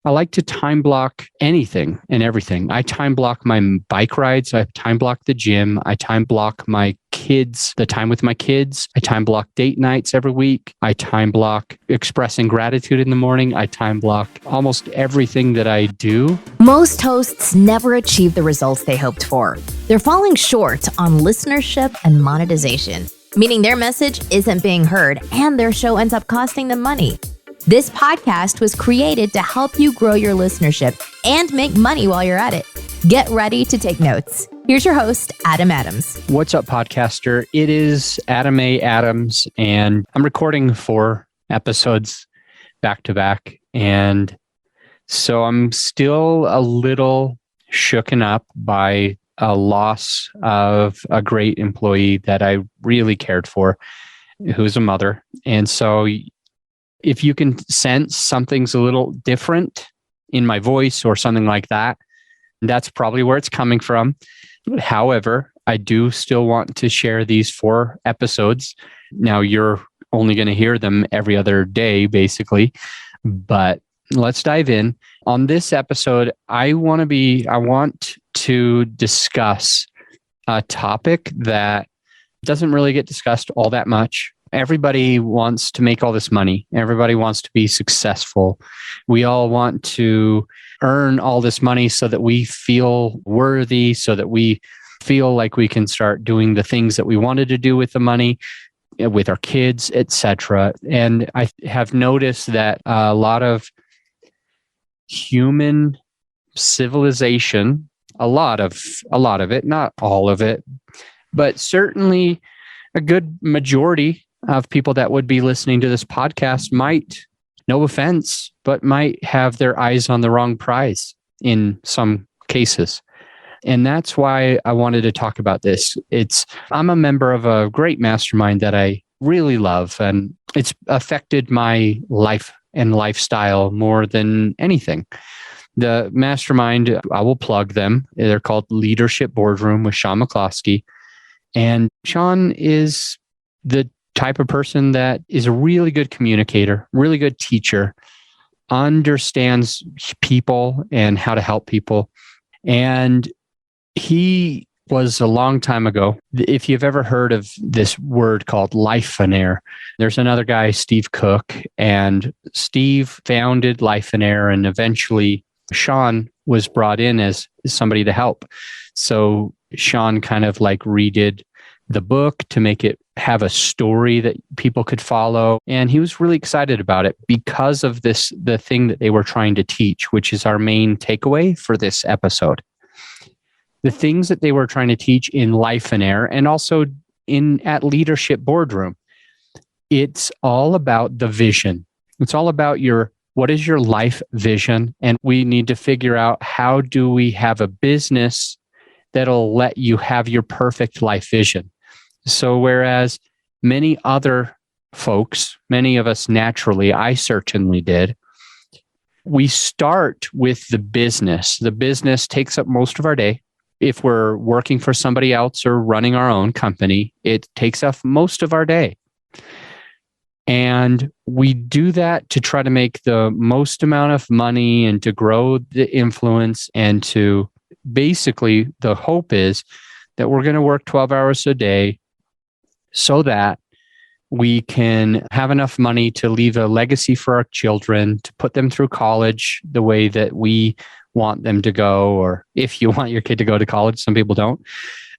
I like to time block anything and everything. I time block my bike rides. I time block the gym. I time block my kids, the time with my kids. I time block date nights every week. I time block expressing gratitude in the morning. I time block almost everything that I do. Most hosts never achieve the results they hoped for. They're falling short on listenership and monetization, meaning their message isn't being heard and their show ends up costing them money. This podcast was created to help you grow your listenership and make money while you're at it. Get ready to take notes. Here's your host, Adam Adams. What's up, podcaster? It is Adam A. Adams, and I'm recording 4 episodes back to back. And so I'm still a little shooken up by a loss of a great employee that I really cared for, who's a mother. And so if you can sense something's a little different in my voice or something like that, that's probably where it's coming from. However, I do still want to share these 4 episodes. Now, you're only going to hear them every other day, basically. But let's dive in. On this episode, I want to discuss a topic that doesn't really get discussed all that much. Everybody wants to make all this money. Everybody wants to be successful. We all want to earn all this money so that we feel worthy, so that we feel like we can start doing the things that we wanted to do with the money, with our kids, etc. And I have noticed that a lot of human civilization, a lot of it, not all of it, but certainly a good majority of people that would be listening to this podcast might, no offense, but might have their eyes on the wrong prize in some cases. And that's why I wanted to talk about this. I'm a member of a great mastermind that I really love, and it's affected my life and lifestyle more than anything. The mastermind, I will plug them. They're called Leadership Boardroom with Shaun McClosky. And Shaun is the type of person that is a really good communicator, really good teacher, understands people and how to help people. And he was a long time ago. If you've ever heard of this word called Lifeonaire, there's another guy, Steve Cook, and Steve founded Lifeonaire, and eventually Shaun was brought in as somebody to help. So Shaun kind of like redid the book to make it have a story that people could follow. And he was really excited about it because of the thing that they were trying to teach, which is our main takeaway for this episode. The things that they were trying to teach in Lifeonaire and also at Leadership Boardroom. It's all about the vision. It's all about what is your life vision? And we need to figure out, how do we have a business that'll let you have your perfect life vision? So whereas many other folks, many of us naturally, I certainly did, we start with the business. The business takes up most of our day. If we're working for somebody else or running our own company, it takes up most of our day. And we do that to try to make the most amount of money and to grow the influence, and to basically, the hope is that we're going to work 12 hours a day so that we can have enough money to leave a legacy for our children, to put them through college the way that we want them to go, or if you want your kid to go to college, some people don't.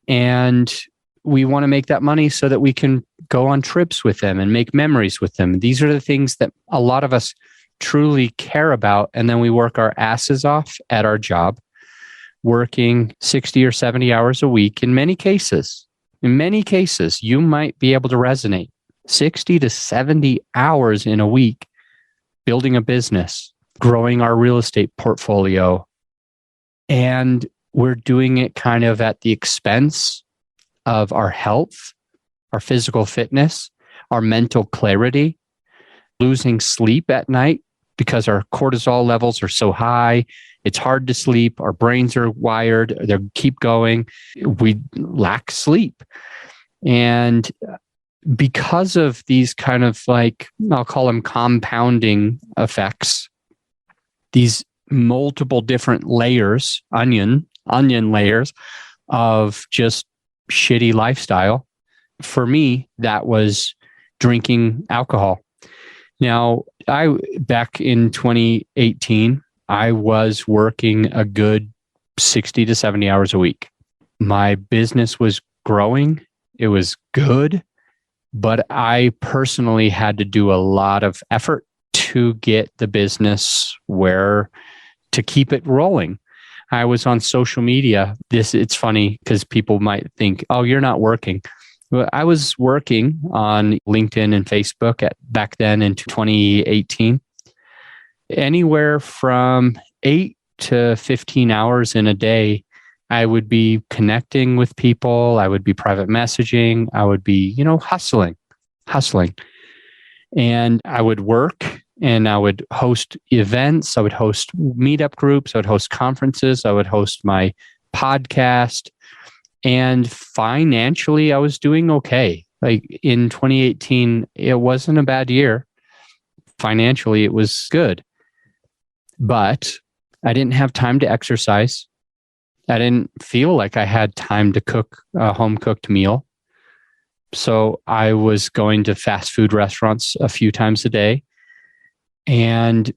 And we want to make that money so that we can go on trips with them and make memories with them. These are the things that a lot of us truly care about. And then we work our asses off at our job, working 60 or 70 hours a week. In many cases, you might be able to resonate 60 to 70 hours in a week building a business, growing our real estate portfolio. And we're doing it kind of at the expense of our health, our physical fitness, our mental clarity, losing sleep at night because our cortisol levels are so high. It's hard to sleep. Our brains are wired. They keep going. We lack sleep. And because of these kind of, like, I'll call them compounding effects, these multiple different layers, onion layers of just shitty lifestyle. For me, that was drinking alcohol. Now, back in 2018, I was working a good 60 to 70 hours a week. My business was growing. It was good, but I personally had to do a lot of effort to get the business to keep it rolling. I was on social media. It's funny because people might think, oh, you're not working. Well, I was working on LinkedIn and Facebook back then in 2018, anywhere from 8 to 15 hours in a day. I would be connecting with people. I would be private messaging. I would be, hustling. And I would work and I would host events. I would host meetup groups. I would host conferences. I would host my podcast. And financially, I was doing okay. Like in 2018, it wasn't a bad year. Financially, it was good. But I didn't have time to exercise. I didn't feel like I had time to cook a home-cooked meal. So I was going to fast food restaurants a few times a day. And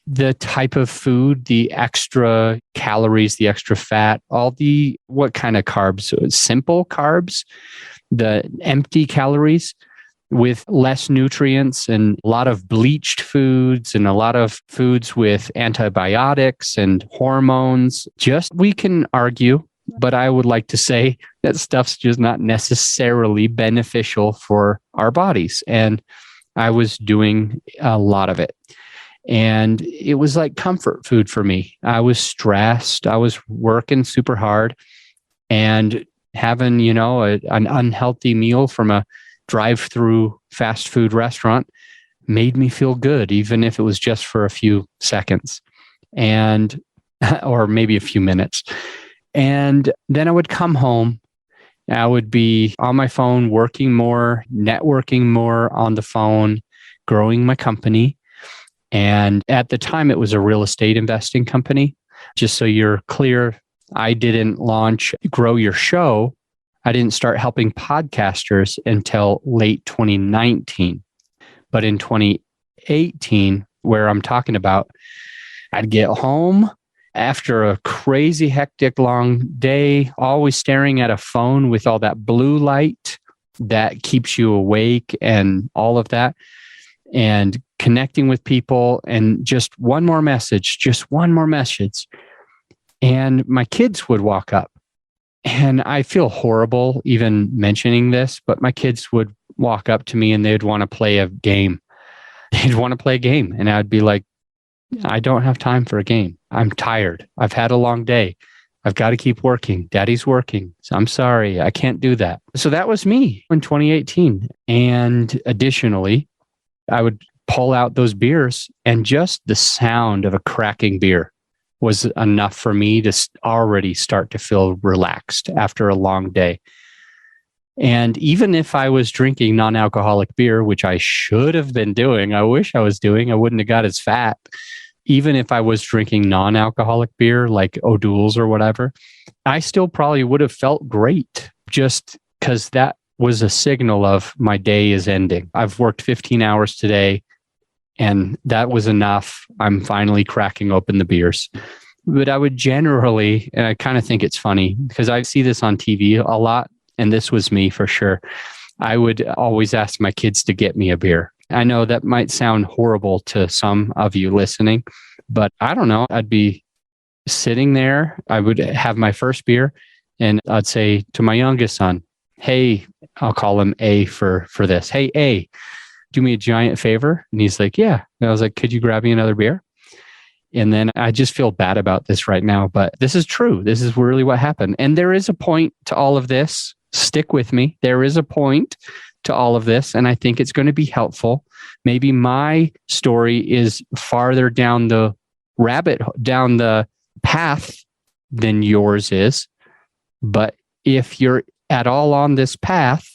the type of food, the extra calories, the extra fat, what kind of carbs? Simple carbs, the empty calories with less nutrients and a lot of bleached foods and a lot of foods with antibiotics and hormones. We can argue, but I would like to say that stuff's just not necessarily beneficial for our bodies. And I was doing a lot of it. And it was like comfort food for me. I was stressed. I was working super hard, and having, an unhealthy meal from a drive-through fast food restaurant made me feel good, even if it was just for a few seconds or maybe a few minutes. And then I would come home. I would be on my phone, working more, networking more on the phone, growing my company. And at the time, it was a real estate investing company. Just so you're clear, I didn't launch Grow Your Show. I didn't start helping podcasters until late 2019. But in 2018, where I'm talking about, I'd get home after a crazy, hectic, long day, always staring at a phone with all that blue light that keeps you awake and all of that, and connecting with people, and just one more message. And my kids would walk up, and I feel horrible even mentioning this, but my kids would walk up to me and they'd want to play a game. And I'd be like, I don't have time for a game. I'm tired. I've had a long day. I've got to keep working. Daddy's working. So I'm sorry. I can't do that. So that was me in 2018. And additionally, I would pull out those beers, and just the sound of a cracking beer was enough for me to already start to feel relaxed after a long day. And even if I was drinking non-alcoholic beer, which I should have been doing, I wish I was doing, I wouldn't have got as fat. Even if I was drinking non-alcoholic beer like O'Doul's or whatever, I still probably would have felt great, just because that was a signal of my day is ending. I've worked 15 hours today, and that was enough. I'm finally cracking open the beers. But I would generally, and I kind of think it's funny because I see this on TV a lot, and this was me for sure. I would always ask my kids to get me a beer. I know that might sound horrible to some of you listening, but I don't know. I'd be sitting there. I would have my first beer, and I'd say to my youngest son, hey, I'll call him A for this. Hey, A, do me a giant favor. And he's like, yeah. And I was like, could you grab me another beer? And then I just feel bad about this right now, but this is true. This is really what happened. And there is a point to all of this. Stick with me. There is a point to all of this, and I think it's going to be helpful. Maybe my story is farther down the path than yours is. But if you're at all on this path,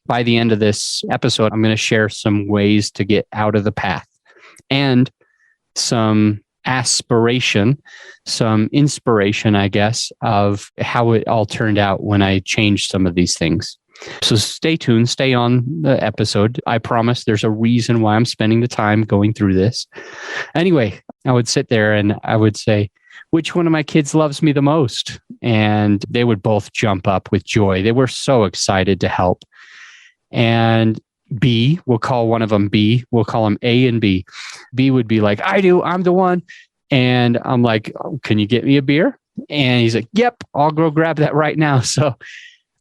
by the end of this episode, I'm going to share some ways to get out of the path and some aspiration, some inspiration, I guess, of how it all turned out when I changed some of these things. So stay tuned, stay on the episode. I promise there's a reason why I'm spending the time going through this. Anyway, I would sit there and I would say, which one of my kids loves me the most? And they would both jump up with joy. They were so excited to help. And B, we'll call one of them B. We'll call them A and B. B would be like, I do, I'm the one. And I'm like, oh, can you get me a beer? And he's like, yep, I'll go grab that right now. So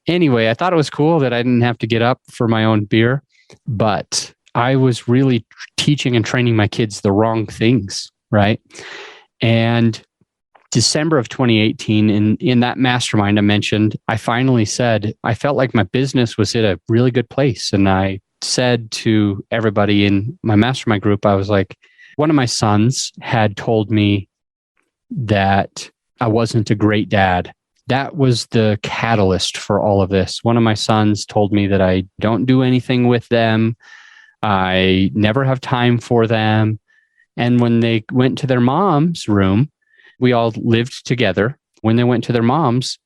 anyway, I thought it was cool that I didn't have to get up for my own beer, but I was really teaching and training my kids the wrong things, right? And December of 2018, in that mastermind I mentioned, I finally said, I felt like my business was at a really good place. And I said to everybody in my mastermind group, I was like, one of my sons had told me that I wasn't a great dad. That was the catalyst for all of this. One of my sons told me that I don't do anything with them. I never have time for them. And when they went to their mom's room, we all lived together. When they went to their mom's,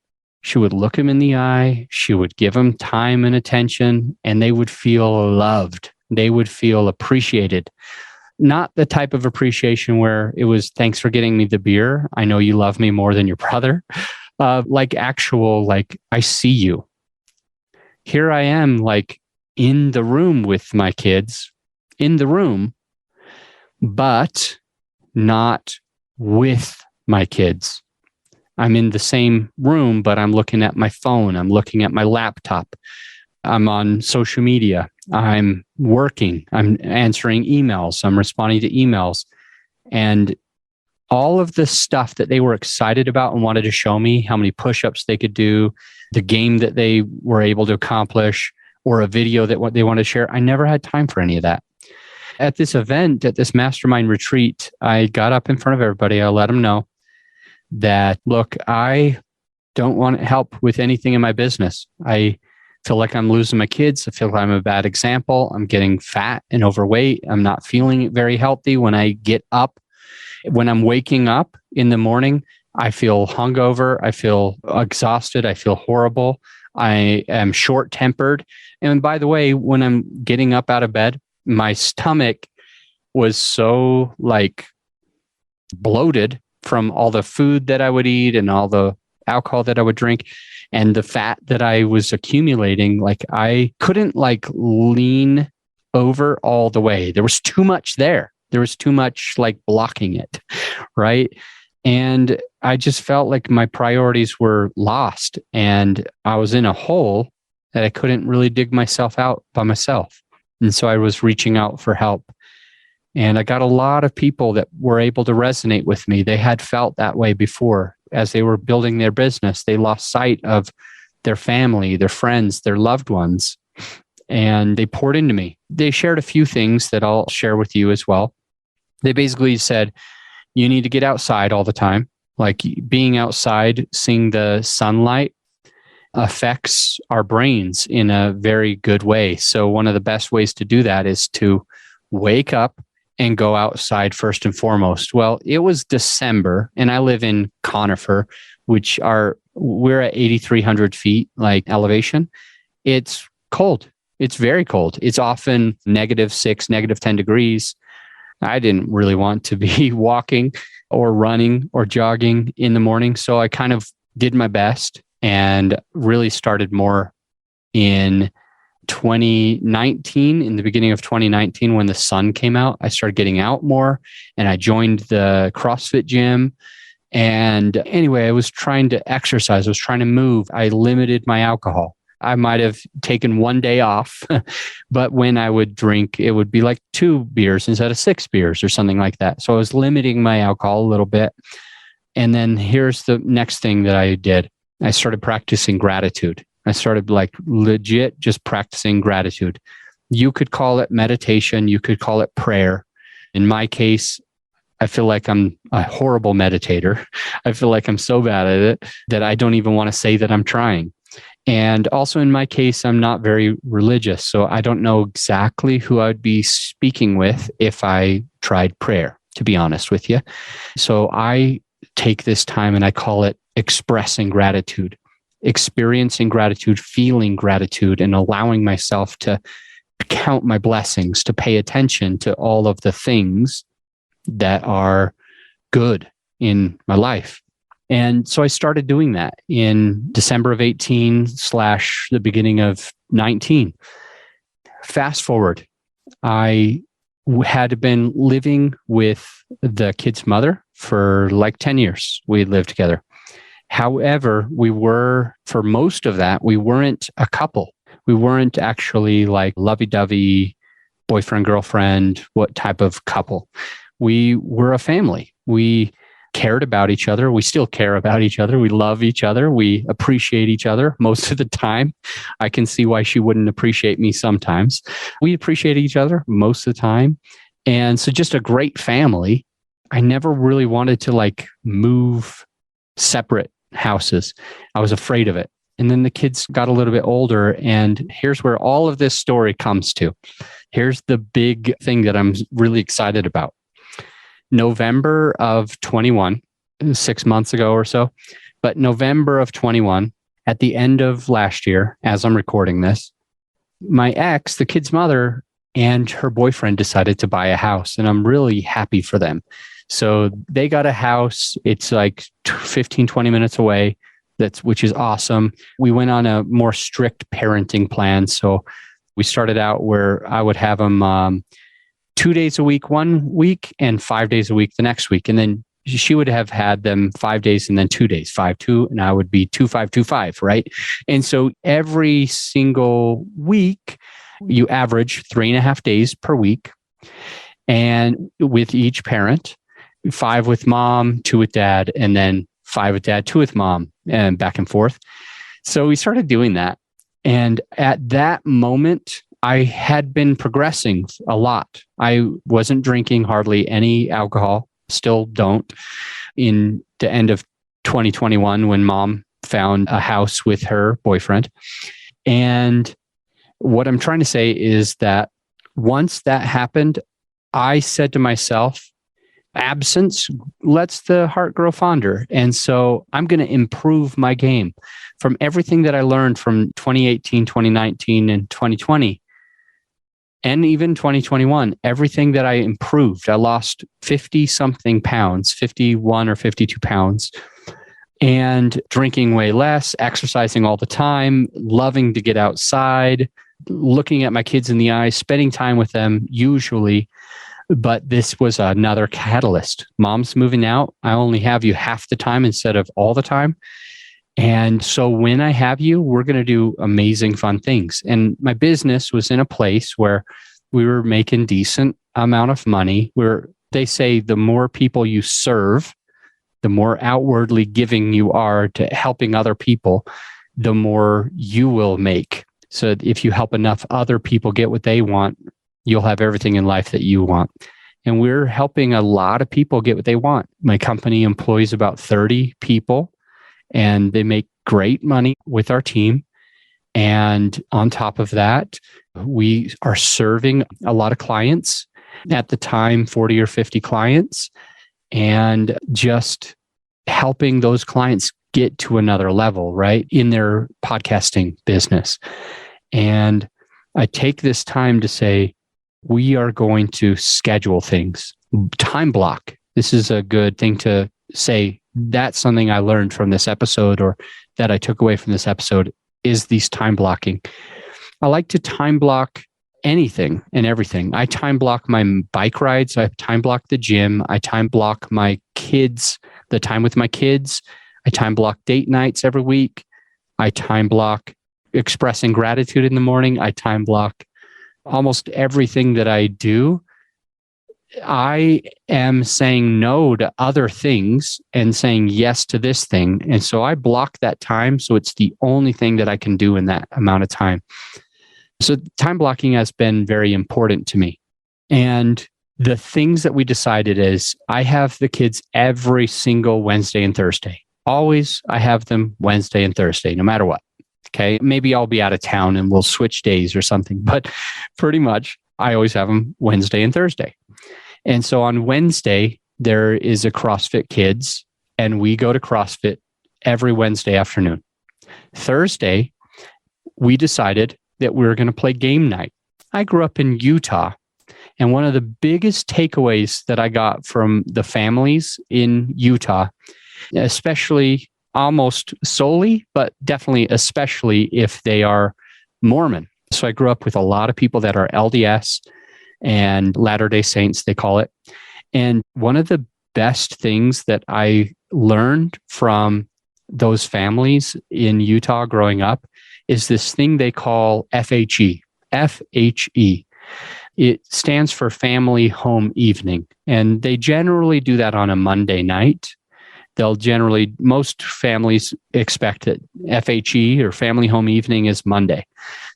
she would look them in the eye. She would give them time and attention, and they would feel loved. They would feel appreciated. Not the type of appreciation where it was, thanks for getting me the beer. I know you love me more than your brother. Like actual, like, I see you. Here I am, like in the room with my kids, in the room, but not with my kids. I'm in the same room, but I'm looking at my phone. I'm looking at my laptop. I'm on social media. I'm working. I'm answering emails. I'm responding to emails. And all of the stuff that they were excited about and wanted to show me, how many push-ups they could do, the game that they were able to accomplish, or a video that what they wanted to share, I never had time for any of that. At this event, at this mastermind retreat, I got up in front of everybody. I let them know that, look, I don't want help with anything in my business. I feel like I'm losing my kids. I feel like I'm a bad example. I'm getting fat and overweight. I'm not feeling very healthy when I get up. When I'm waking up in the morning, I feel hungover. I feel exhausted. I feel horrible. I am short-tempered. And by the way, when I'm getting up out of bed, my stomach was so like bloated from all the food that I would eat and all the alcohol that I would drink and the fat that I was accumulating. Like I couldn't like lean over all the way. There was too much there. There was too much like blocking it, right? And I just felt like my priorities were lost and I was in a hole that I couldn't really dig myself out by myself. And so I was reaching out for help. And I got a lot of people that were able to resonate with me. They had felt that way before. As they were building their business, they lost sight of their family, their friends, their loved ones, and they poured into me. They shared a few things that I'll share with you as well. They basically said, you need to get outside all the time. Like being outside, seeing the sunlight affects our brains in a very good way. So one of the best ways to do that is to wake up and go outside first and foremost. Well, it was December and I live in Conifer, we're at 8,300 feet, like elevation. It's cold. It's very cold. It's often -6, -10 degrees. I didn't really want to be walking or running or jogging in the morning. So I kind of did my best and really started more in 2019, in the beginning of 2019, when the sun came out. I started getting out more and I joined the CrossFit gym. And anyway, I was trying to exercise. I was trying to move. I limited my alcohol. I might have taken one day off, but when I would drink, it would be like 2 beers instead of 6 beers or something like that. So I was limiting my alcohol a little bit. And then here's the next thing that I did. I started practicing gratitude. I started like legit just practicing gratitude. You could call it meditation. You could call it prayer. In my case, I feel like I'm a horrible meditator. I feel like I'm so bad at it that I don't even want to say that I'm trying. And also in my case, I'm not very religious. So I don't know exactly who I'd be speaking with if I tried prayer. to be honest with you. So I take this time and I call it expressing gratitude, experiencing gratitude, feeling gratitude, and allowing myself to count my blessings, to pay attention to all of the things that are good in my life. And so I started doing that in December of 18 / the beginning of 19. Fast forward, I had been living with the kid's mother for like 10 years. We lived together. However, for most of that, we weren't a couple. We weren't actually like lovey-dovey, boyfriend, girlfriend, what type of couple. We were a family. We cared about each other. We still care about each other. We love each other. We appreciate each other most of the time. I can see why she wouldn't appreciate me sometimes. We appreciate each other most of the time. And so just a great family. I never really wanted to like move separate houses. I was afraid of it. And then the kids got a little bit older. And here's where all of this story comes to. Here's the big thing that I'm really excited about. November of 21, 6 months ago or so, but November of 21, at the end of last year, as I'm recording this, my ex, the kid's mother, and her boyfriend decided to buy a house, and I'm really happy for them. So they got a house. It's like 15, 20 minutes away, which is awesome. We went on a more strict parenting plan. So we started out where I would have them 2 days a week, 1 week, and 5 days a week the next week. And then she would have had them 5 days and then 2 days, 5, 2, and I would be 2, 5, 2, 5, right? And so every single week, you average 3.5 days per week. And with each parent, 5 with mom, 2 with dad, and then 5 with dad, 2 with mom, and back and forth. So we started doing that. And at that moment, I had been progressing a lot. I wasn't drinking hardly any alcohol, still don't. In the end of 2021, when mom found a house with her boyfriend. And what I'm trying to say is that once that happened, I said to myself, absence lets the heart grow fonder. And so I'm going to improve my game from everything that I learned from 2018, 2019, and 2020. And even 2021, everything that I improved, I lost 50 something pounds, 51 or 52 pounds, and drinking way less, exercising all the time, loving to get outside, looking at my kids in the eyes, spending time with them usually. But this was another catalyst. Mom's moving out. I only have you half the time instead of all the time. And so when I have you, we're going to do amazing, fun things. And my business was in a place where we were making decent amount of money, where they say the more people you serve, the more outwardly giving you are to helping other people, the more you will make. So if you help enough other people get what they want, you'll have everything in life that you want. And we're helping a lot of people get what they want. My company employs about 30 people. And they make great money with our team. And on top of that, we are serving a lot of clients, at the time, 40 or 50 clients, and just helping those clients get to another level, right, in their podcasting business. And I take this time to say, we are going to schedule things, time block. This is a good thing to say. That's something I learned from this episode, or that I took away from this episode, is these time blocking. I like to time block anything and everything. I time block my bike rides. I time block the gym. I time block my kids, the time with my kids. I time block date nights every week. I time block expressing gratitude in the morning. I time block almost everything that I do. I am saying no to other things and saying yes to this thing. And so I block that time. So it's the only thing that I can do in that amount of time. So time blocking has been very important to me. And the things that we decided is I have the kids every single Wednesday and Thursday. Always, I have them Wednesday and Thursday, no matter what. Okay. Maybe I'll be out of town and we'll switch days or something, but pretty much I always have them Wednesday and Thursday. And so on Wednesday, there is a CrossFit Kids, and we go to CrossFit every Wednesday afternoon. Thursday, we decided that we were going to play game night. I grew up in Utah, and one of the biggest takeaways that I got from the families in Utah, especially almost solely, but definitely especially if they are Mormon. So I grew up with a lot of people that are LDS and Latter-day Saints, they call it. And one of the best things that I learned from those families in Utah growing up is this thing they call FHE. FHE. It stands for Family Home Evening. And they generally do that on a Monday night. Most families expect that FHE or Family Home Evening is Monday.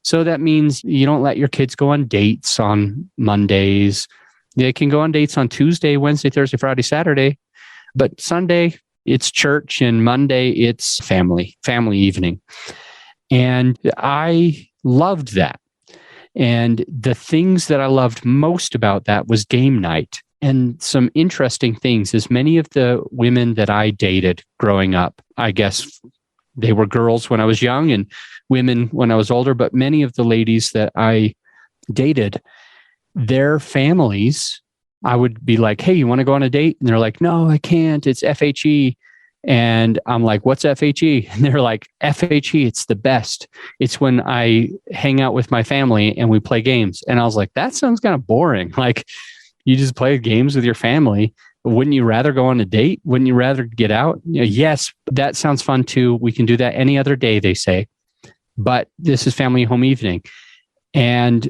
So that means you don't let your kids go on dates on Mondays. They can go on dates on Tuesday, Wednesday, Thursday, Friday, Saturday. But Sunday, it's church, and Monday, it's family evening. And I loved that. And the things that I loved most about that was game night. And some interesting things is many of the women that I dated growing up, I guess they were girls when I was young and women when I was older, but many of the ladies that I dated, their families, I would be like, hey, you want to go on a date? And they're like, no, I can't. It's FHE. And I'm like, what's FHE? And they're like, FHE, it's the best. It's when I hang out with my family and we play games. And I was like, that sounds kind of boring. Like, you just play games with your family. Wouldn't you rather go on a date? Wouldn't you rather get out? Yes, that sounds fun too. We can do that any other day, they say. But this is Family Home Evening. And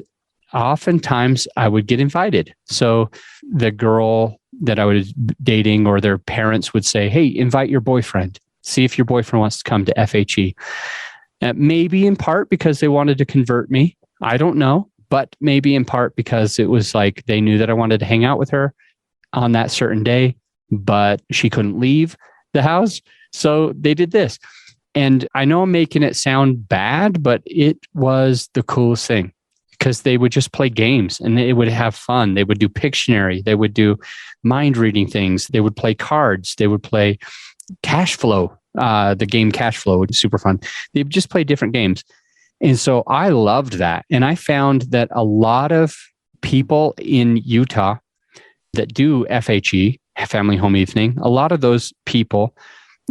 oftentimes I would get invited. So the girl that I was dating or their parents would say, hey, invite your boyfriend. See if your boyfriend wants to come to FHE. Maybe in part because they wanted to convert me. I don't know. But maybe in part because it was like they knew that I wanted to hang out with her on that certain day, but she couldn't leave the house. So they did this. And I know I'm making it sound bad, but it was the coolest thing because they would just play games and they would have fun. They would do Pictionary. They would do mind reading things. They would play cards. They would play Cash Flow, the game Cash Flow, which is super fun. They would just play different games. And so I loved that. And I found that a lot of people in Utah that do FHE, Family Home Evening, a lot of those people,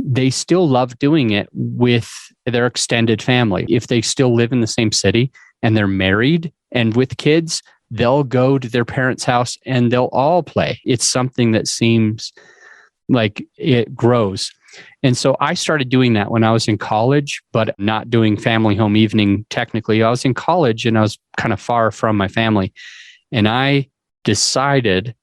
they still love doing it with their extended family. If they still live in the same city and they're married and with kids, they'll go to their parents' house and they'll all play. It's something that seems like it grows. And so I started doing that when I was in college, but not doing Family Home Evening technically. I was in college and I was kind of far from my family. And I decided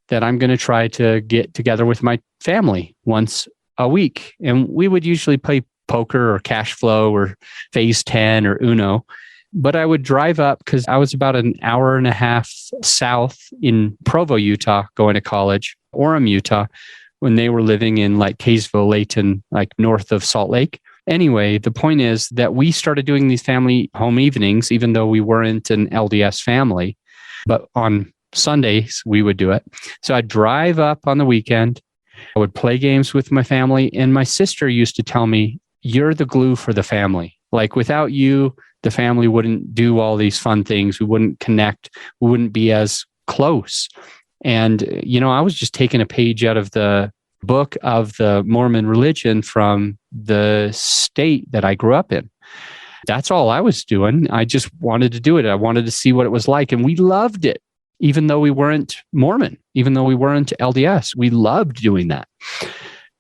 that I'm going to try to get together with my family once a week. And we would usually play poker or Cash Flow or Phase 10 or Uno. But I would drive up because I was about an hour and a half south in Provo, Utah, going to college, Orem, Utah, when they were living in like Kaysville, Layton, like north of Salt Lake. Anyway, the point is that we started doing these family home evenings, even though we weren't an LDS family. But on Sundays, we would do it. So I'd drive up on the weekend. I would play games with my family. And my sister used to tell me, you're the glue for the family. Like without you, the family wouldn't do all these fun things. We wouldn't connect. We wouldn't be as close. And, I was just taking a page out of the book of the Mormon religion from the state that I grew up in. That's all I was doing. I just wanted to do it. I wanted to see what it was like. And we loved it, even though we weren't Mormon, even though we weren't LDS. We loved doing that.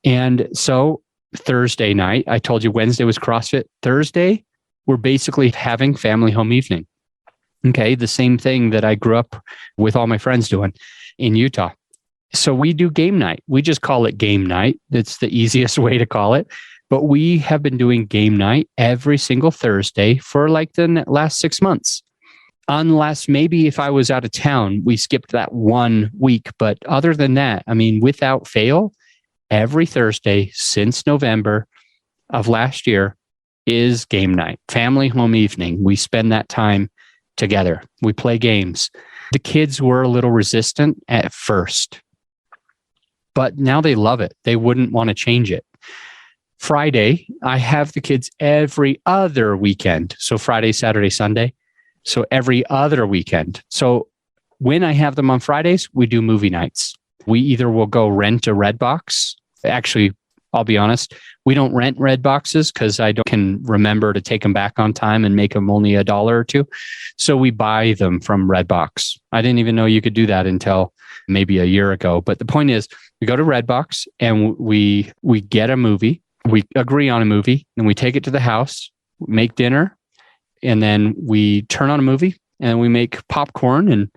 And so Thursday night, I told you Wednesday was CrossFit. Thursday, we're basically having Family Home Evening. Okay, the same thing that I grew up with all my friends doing in Utah. So we do game night. We just call it game night. It's the easiest way to call it. But we have been doing game night every single Thursday for like the last 6 months. Unless maybe if I was out of town, we skipped that 1 week. But other than that, without fail, every Thursday since November of last year is game night, Family Home Evening. We spend that time together. We play games. The kids were a little resistant at first, but now they love it. They wouldn't want to change it. Friday, I have the kids every other weekend. So Friday, Saturday, Sunday. So every other weekend. So when I have them on Fridays, we do movie nights. We either will go rent a Redbox. Actually, I'll be honest, we don't rent Redboxes because I can remember to take them back on time and make them only $1 or $2. So we buy them from Redbox. I didn't even know you could do that until maybe a year ago. But the point is, we go to Redbox and we get a movie. We agree on a movie and we take it to the house, make dinner, and then we turn on a movie and we make popcorn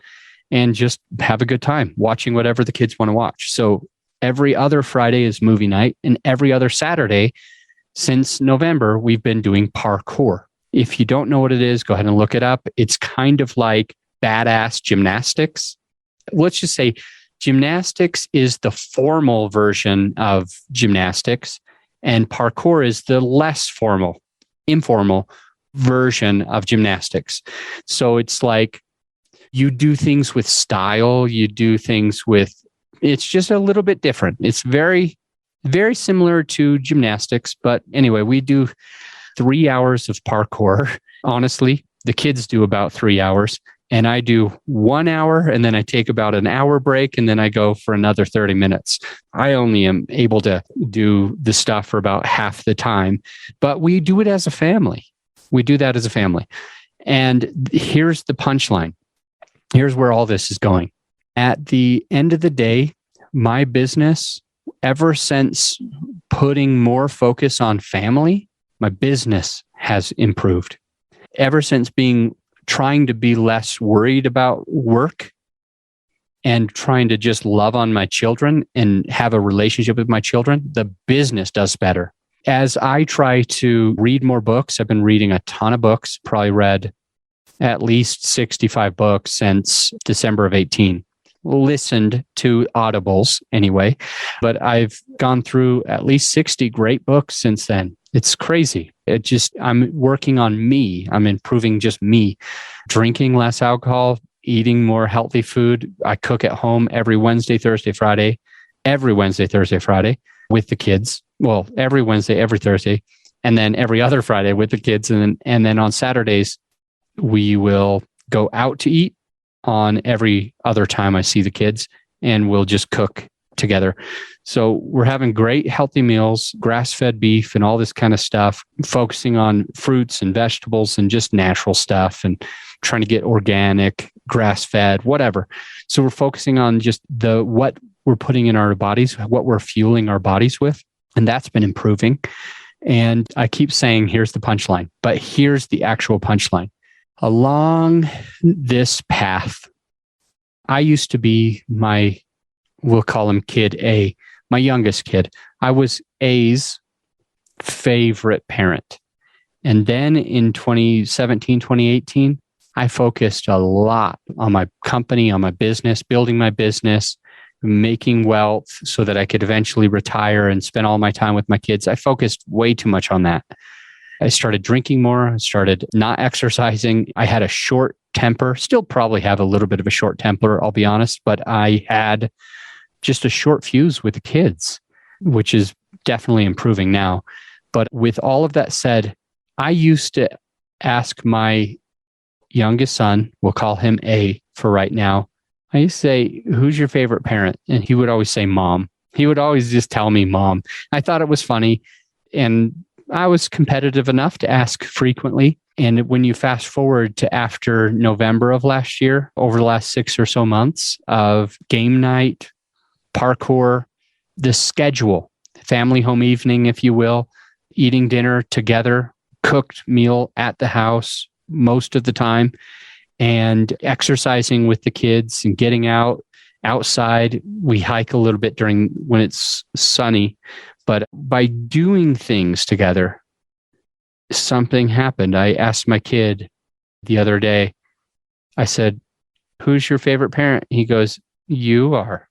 and just have a good time watching whatever the kids want to watch. So every other Friday is movie night, and every other Saturday since November, we've been doing parkour. If you don't know what it is, go ahead and look it up. It's kind of like badass gymnastics. Let's just say gymnastics is the formal version of gymnastics, and parkour is the less formal, informal version of gymnastics. So it's like you do things with style, you do things with, it's just a little bit different. It's very, very similar to gymnastics. But anyway, we do 3 hours of parkour. Honestly, the kids do about 3 hours and I do 1 hour, and then I take about an hour break, and then I go for another 30 minutes. I only am able to do the stuff for about half the time, but we do it as a family. We do that as a family. And here's the punchline. Here's where all this is going. At the end of the day, my business, ever since putting more focus on family, my business has improved. Ever since trying to be less worried about work and trying to just love on my children and have a relationship with my children, the business does better. As I try to read more books, I've been reading a ton of books, probably read at least 65 books since December of 18. Listened to audibles anyway, but I've gone through at least 60 great books since then. It's crazy. I'm working on me. I'm improving just me, drinking less alcohol, eating more healthy food. I cook at home every Wednesday, Thursday, Friday with the kids. Well, every Wednesday, every Thursday, and then every other Friday with the kids. And then on Saturdays, we will go out to eat on every other time I see the kids, and we'll just cook together. So we're having great healthy meals, grass-fed beef and all this kind of stuff, focusing on fruits and vegetables and just natural stuff and trying to get organic, grass-fed, whatever. So we're focusing on just what we're putting in our bodies, what we're fueling our bodies with. And that's been improving. And I keep saying, here's the punchline, but here's the actual punchline. Along this path, I used to be we'll call him Kid A, my youngest kid. I was A's favorite parent. And then in 2017, 2018, I focused a lot on my company, on my business, building my business, making wealth so that I could eventually retire and spend all my time with my kids. I focused way too much on that. I started drinking more. I started not exercising. I had a short temper, still probably have a little bit of a short temper, I'll be honest, but I had just a short fuse with the kids, which is definitely improving now. But with all of that said, I used to ask my youngest son, we'll call him A for right now. I used to say, who's your favorite parent? And he would always say mom. He would always just tell me mom. I thought it was funny. And I was competitive enough to ask frequently. And when you fast forward to after November of last year, over the last 6 or so months of game night, parkour, the schedule, family home evening, if you will, eating dinner together, cooked meal at the house most of the time, and exercising with the kids and getting outside. We hike a little bit when it's sunny. But by doing things together, something happened. I asked my kid the other day, I said, who's your favorite parent? He goes, you are.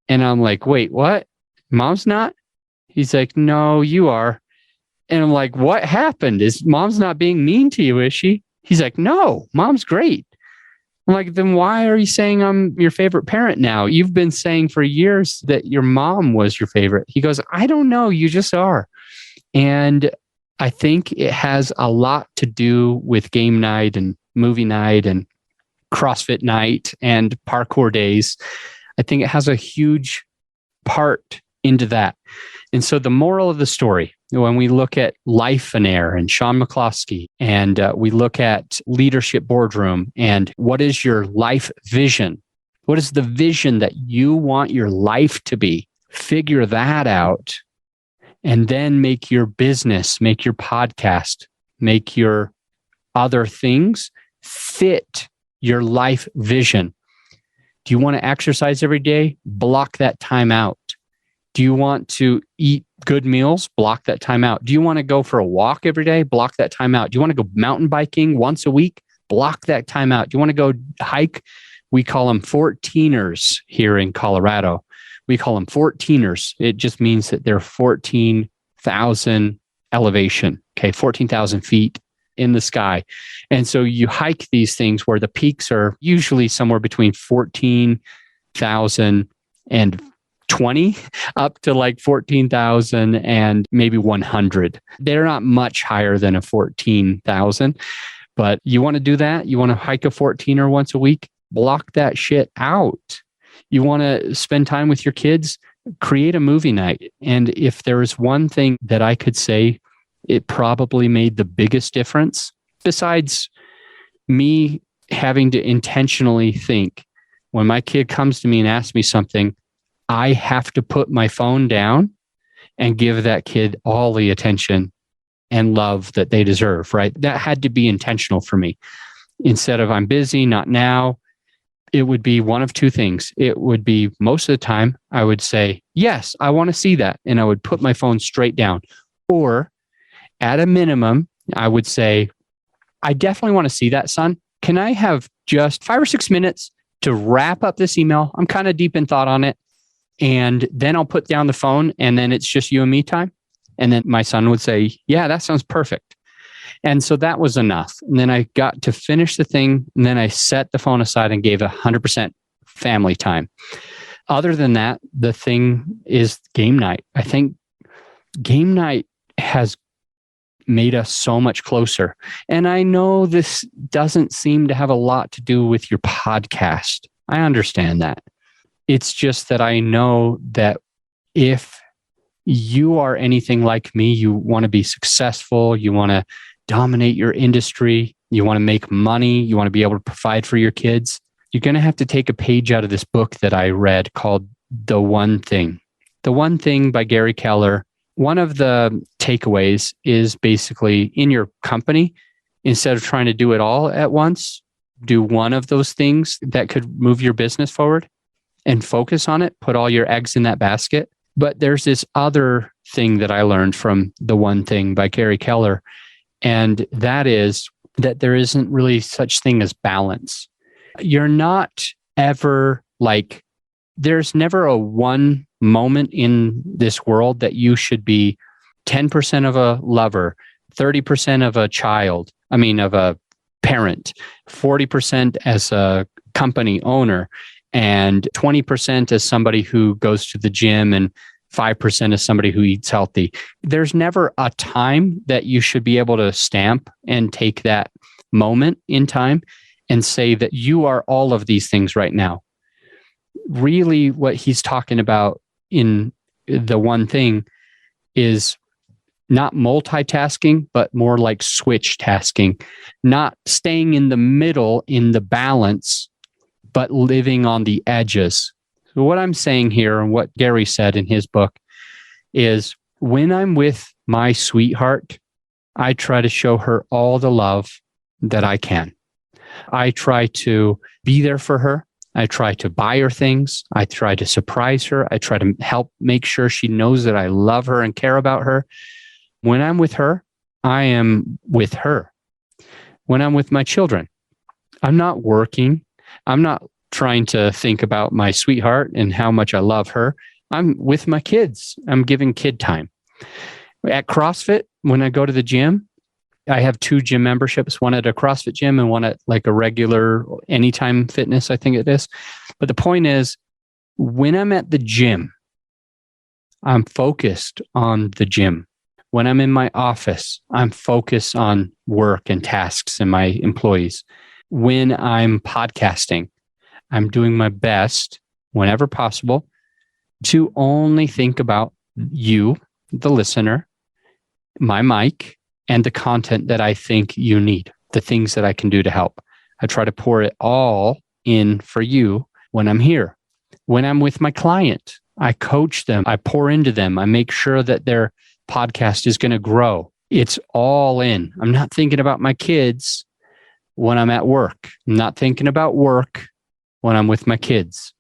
And I'm like, wait, what? Mom's not? He's like, no, you are. And I'm like, what happened? Is mom's not being mean to you, is she? He's like, no, mom's great. I'm like, then why are you saying I'm your favorite parent now? You've been saying for years that your mom was your favorite. He goes, I don't know. You just are. And I think it has a lot to do with game night and movie night and CrossFit night and parkour days. I think it has a huge part into that. And so the moral of the story, when we look at Lifeonaire and Shaun McClosky, and we look at Leadership Boardroom, and what is your life vision? What is the vision that you want your life to be? Figure that out, and then make your business, make your podcast, make your other things fit your life vision. Do you want to exercise every day? Block that time out. Do you want to eat good meals? Block that time out. Do you want to go for a walk every day? Block that time out. Do you want to go mountain biking once a week? Block that time out. Do you want to go hike? We call them 14ers here in Colorado. We call them 14ers. It just means that they're 14,000 elevation, okay, 14,000 feet in the sky. And so you hike these things where the peaks are usually somewhere between 14,000 and 20 up to like 14,000 and maybe 100. They're not much higher than a 14,000, but you want to do that? You want to hike a 14er once a week? Block that shit out. You want to spend time with your kids? Create a movie night. And if there is one thing that I could say, it probably made the biggest difference, besides me having to intentionally think, when my kid comes to me and asks me something, I have to put my phone down and give that kid all the attention and love that they deserve, right? That had to be intentional for me. Instead of I'm busy, not now, it would be one of two things. It would be most of the time, I would say, yes, I want to see that. And I would put my phone straight down. Or at a minimum, I would say, I definitely want to see that, son. Can I have just 5 or 6 minutes to wrap up this email? I'm kind of deep in thought on it. And then I'll put down the phone and then it's just you and me time. And then my son would say, yeah, that sounds perfect. And so that was enough. And then I got to finish the thing. And then I set the phone aside and gave 100% family time. Other than that, the thing is game night. I think game night has made us so much closer. And I know this doesn't seem to have a lot to do with your podcast. I understand that. It's just that I know that if you are anything like me, you want to be successful, you want to dominate your industry, you want to make money, you want to be able to provide for your kids, you're going to have to take a page out of this book that I read called The One Thing. The One Thing by Gary Keller. One of the takeaways is basically in your company, instead of trying to do it all at once, do one of those things that could move your business forward and focus on it, put all your eggs in that basket. But there's this other thing that I learned from The One Thing by Gary Keller, and that is that there isn't really such thing as balance. You're not ever like, there's never a one moment in this world that you should be 10% of a lover, 30% of a child, of a parent, 40% as a company owner, and 20% as somebody who goes to the gym, and 5% as somebody who eats healthy. There's never a time that you should be able to stamp and take that moment in time and say that you are all of these things right now. Really, what he's talking about in The One Thing is not multitasking, but more like switch tasking, not staying in the middle in the balance, but living on the edges. So what I'm saying here, and what Gary said in his book, is when I'm with my sweetheart, I try to show her all the love that I can. I try to be there for her. I try to buy her things. I try to surprise her. I try to help make sure she knows that I love her and care about her. When I'm with her, I am with her. When I'm with my children, I'm not working. I'm not trying to think about my sweetheart and how much I love her. I'm with my kids. I'm giving kid time. At CrossFit, when I go to the gym, I have 2 gym memberships, one at a CrossFit gym and one at like a regular Anytime Fitness, I think it is. But the point is, when I'm at the gym, I'm focused on the gym. When I'm in my office, I'm focused on work and tasks and my employees. When I'm podcasting, I'm doing my best, whenever possible, to only think about you, the listener, my mic, and the content that I think you need, the things that I can do to help. I try to pour it all in for you when I'm here. When I'm with my client, I coach them, I pour into them, I make sure that their podcast is going to grow. It's all in. I'm not thinking about my kids when I'm at work. I'm not thinking about work when I'm with my kids.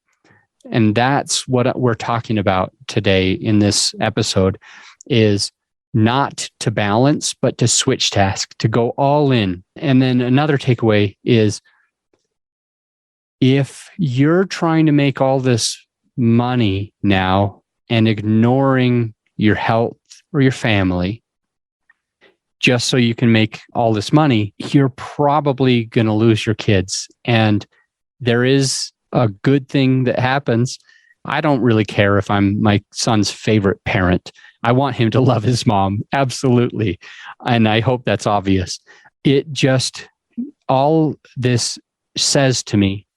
And that's what we're talking about today in this episode, is not to balance, but to switch task, to go all in. And then another takeaway is, if you're trying to make all this money now and ignoring your health or your family just so you can make all this money, you're probably going to lose your kids. And there is a good thing that happens. I don't really care if I'm my son's favorite parent. I want him to love his mom. Absolutely. And I hope that's obvious. It just, all this says to me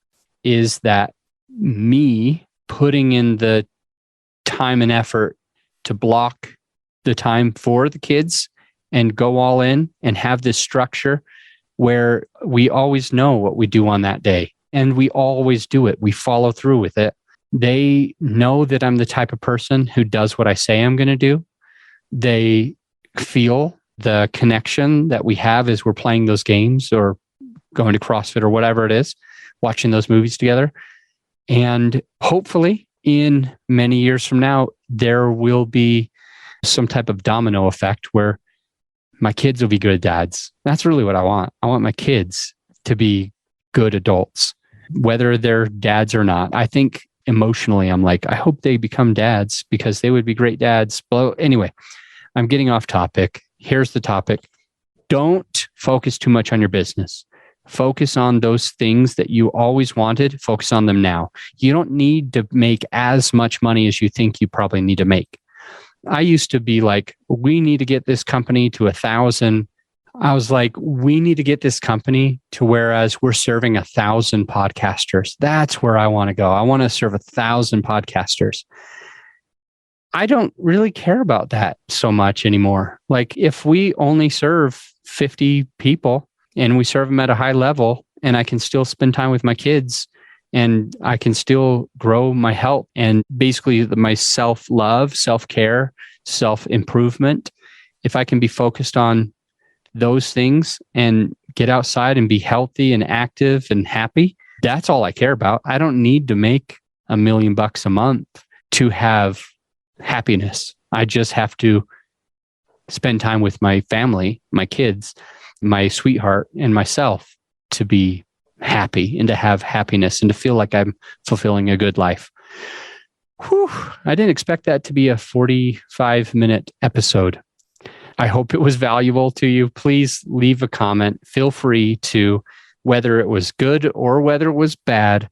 is that me putting in the time and effort to block the time for the kids and go all in and have this structure where we always know what we do on that day. And we always do it. We follow through with it. They know that I'm the type of person who does what I say I'm going to do. They feel the connection that we have as we're playing those games or going to CrossFit or whatever it is, watching those movies together. And hopefully in many years from now, there will be some type of domino effect where my kids will be good dads. That's really what I want. I want my kids to be good adults, whether they're dads or not. I think emotionally, I'm like, I hope they become dads because they would be great dads. But anyway, I'm getting off topic. Here's the topic. Don't focus too much on your business. Focus on those things that you always wanted. Focus on them now. You don't need to make as much money as you think you probably need to make. I used to be like, we need to get this company to 1,000. I was like, we need to get this company to whereas we're serving 1,000 podcasters. That's where I want to go. I want to serve 1,000 podcasters. I don't really care about that so much anymore. Like if we only serve 50 people and we serve them at a high level and I can still spend time with my kids and I can still grow my health and basically my self-love, self-care, self-improvement, if I can be focused on those things and get outside and be healthy and active and happy, that's all I care about. I don't need to make $1 million a month to have happiness. I just have to spend time with my family, my kids, my sweetheart, and myself to be happy and to have happiness and to feel like I'm fulfilling a good life. Whew, I didn't expect that to be a 45-minute episode. I hope it was valuable to you. Please leave a comment. Feel free to, whether it was good or whether it was bad,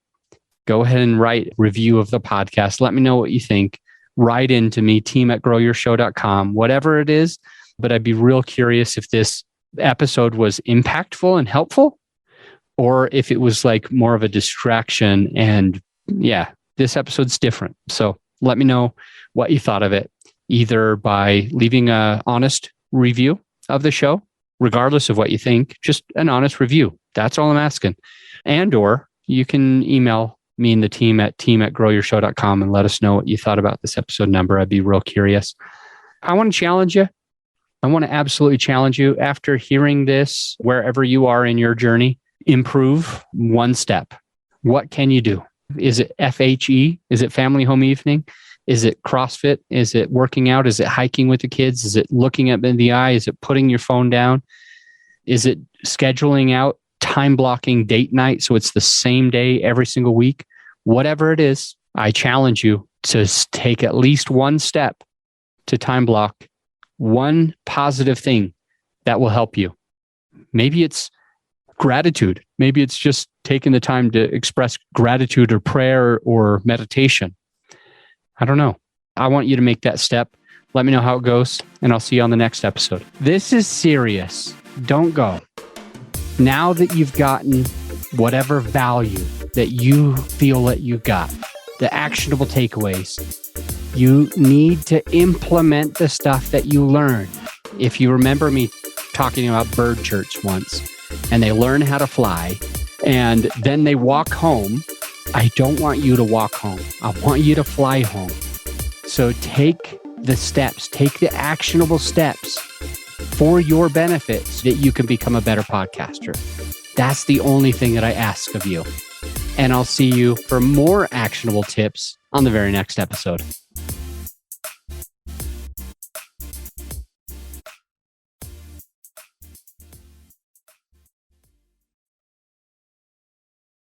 go ahead and write a review of the podcast. Let me know what you think. Write into me, team@growyourshow.com, whatever it is. But I'd be real curious if this episode was impactful and helpful, or if it was like more of a distraction. And yeah, this episode's different. So let me know what you thought of it, either by leaving an honest review of the show, regardless of what you think, just an honest review. That's all I'm asking. And or you can email me and the team at team@growyourshow.com and let us know what you thought about this episode number. I'd be real curious. I want to challenge you. I want to absolutely challenge you after hearing this, wherever you are in your journey, improve one step. What can you do? Is it FHE? Is it family home evening? Is it CrossFit? Is it working out? Is it hiking with the kids? Is it looking at in the eye? Is it putting your phone down? Is it scheduling out time blocking date night so it's the same day every single week? Whatever it is, I challenge you to take at least one step to time block one positive thing that will help you. Maybe it's gratitude. Maybe it's just taking the time to express gratitude or prayer or meditation. I don't know. I want you to make that step. Let me know how it goes, and I'll see you on the next episode. This is serious. Don't go. Now that you've gotten whatever value that you feel that you got, the actionable takeaways, you need to implement the stuff that you learned. If you remember me talking about bird church once, and they learn how to fly, and then they walk home, I don't want you to walk home. I want you to fly home. So take the steps, take the actionable steps for your benefit so that you can become a better podcaster. That's the only thing that I ask of you. And I'll see you for more actionable tips on the very next episode.